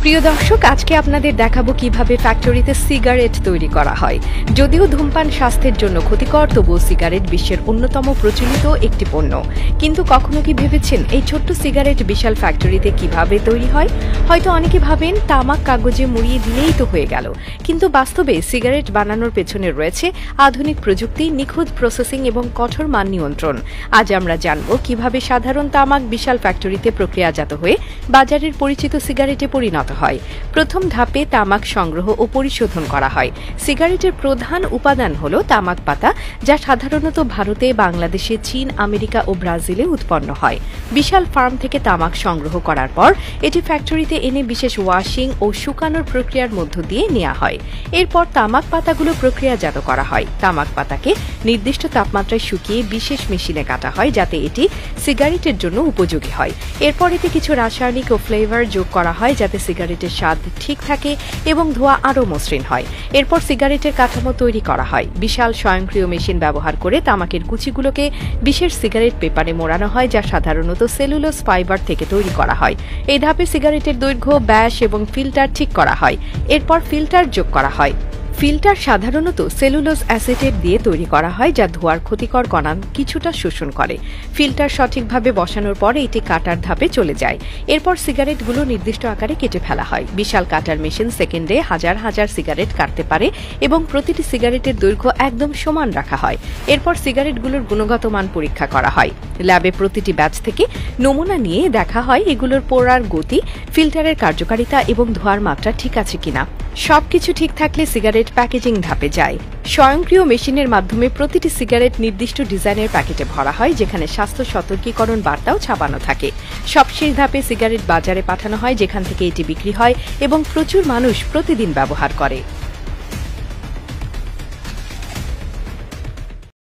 প্রিয় দর্শক, আজকে আপনাদের দেখাবো কিভাবে ফ্যাক্টরিতে সিগারেট তৈরি করা হয়। যদিও ধূমপান স্বাস্থ্যের জন্য ক্ষতিকর, তবুও সিগারেট বিশ্বের অন্যতম প্রচলিত একটি পণ্য। কিন্তু কখনো কি ভেবেছেন এই ছোট্ট সিগারেট বিশাল ফ্যাক্টরিতে কিভাবে তৈরি হয়? হয়তো অনেকে ভাবেন তামাক কাগজে মুড়িয়ে দিলেই তো হয়ে গেল, কিন্তু বাস্তবে সিগারেট বানানোর পেছনে রয়েছে আধুনিক প্রযুক্তি, নিখুঁত প্রসেসিং এবং কঠোর মান নিয়ন্ত্রণ। আজ আমরা জানব কিভাবে সাধারণ তামাক বিশাল ফ্যাক্টরিতে প্রক্রিয়াজাত হয়ে বাজারের পরিচিত সিগারেটে পরিণত হয়। প্রথম ধাপে তামাক সংগ্রহ ও পরিশোধন করা হয়। সিগারেটের প্রধান উপাদান হল তামাক পাতা, যা সাধারণত ভারতে, বাংলাদেশে, চীন, আমেরিকা ও ব্রাজিলে উৎপন্ন হয়। বিশাল ফার্ম থেকে তামাক সংগ্রহ করার পর এটি ফ্যাক্টরিতে এনে বিশেষ ওয়াশিং ও শুকানোর প্রক্রিয়ার মধ্য দিয়ে নেওয়া হয়। এরপর তামাক পাতাগুলো প্রক্রিয়াজাত করা হয়। তামাক পাতাকে নির্দিষ্ট তাপমাত্রায় শুকিয়ে বিশেষ মেশিনে কাটা হয়, যাতে এটি সিগারেটের জন্য উপযোগী হয়। এরপর এতে কিছু রাসায়নিক ও ফ্লেভার যোগ করা হয়, যাতে সিগারেটের স্বাদ ঠিক থাকে এবং ধোঁয়া আরও মসৃণ হয়। এরপর সিগারেটের কাঠামো তৈরি করা হয়। বিশাল স্বয়ংক্রিয় মেশিন ব্যবহার করে তামাকের কুচিগুলোকে বিশেষ সিগারেট পেপারে মোড়ানো হয়, যা সাধারণত সেলুলোজ ফাইবার থেকে তৈরি করা হয়। এই ধাপে সিগারেটের দৈর্ঘ্য, ব্যাস এবং ফিল্টার ঠিক করা হয়। এরপর ফিল্টার যোগ করা হয়। ফিল্টার সাধারণত সেলুলোজ অ্যাসিটেট দিয়ে তৈরি করা হয়, যা ধোঁয়ার ক্ষতিকর কণা কিছুটা শোষণ করে। ফিল্টার সঠিকভাবে বসানোর পরে এটি কাটার ধাপে চলে যায়। এরপর সিগারেটগুলো নির্দিষ্ট আকারে কেটে ফেলা হয়। বিশাল কাটার মেশিন সেকেন্ডে হাজার হাজার সিগারেট কাটতে পারে এবং প্রতিটি সিগারেটের দৈর্ঘ্য একদম সমান রাখা হয়। এরপর সিগারেটগুলোর গুণগত মান পরীক্ষা করা হয়। ল্যাবে প্রতিটি ব্যাচ থেকে নমুনা নিয়ে দেখা হয় এগুলোর পোড়ার গতি, ফিল্টারের কার্যকারিতা এবং ধোঁয়ার মাত্রা ঠিক আছে কিনা। সবকিছু ঠিক থাকলে সিগারেট প্যাকেজিং ধাপে যায়। স্বয়ংক্রিয় মেশিনের মাধ্যমে প্রতিটি সিগারেট নির্দিষ্ট ডিজাইনের প্যাকেটে ভরা হয়, যেখানে স্বাস্থ্য সতর্কীকরণ বার্তাও ছাপানো থাকে। সবশেষ ধাপে সিগারেট বাজারে পাঠানো হয়, যেখান থেকে এটি বিক্রি হয় এবং প্রচুর মানুষ প্রতিদিন ব্যবহার করে।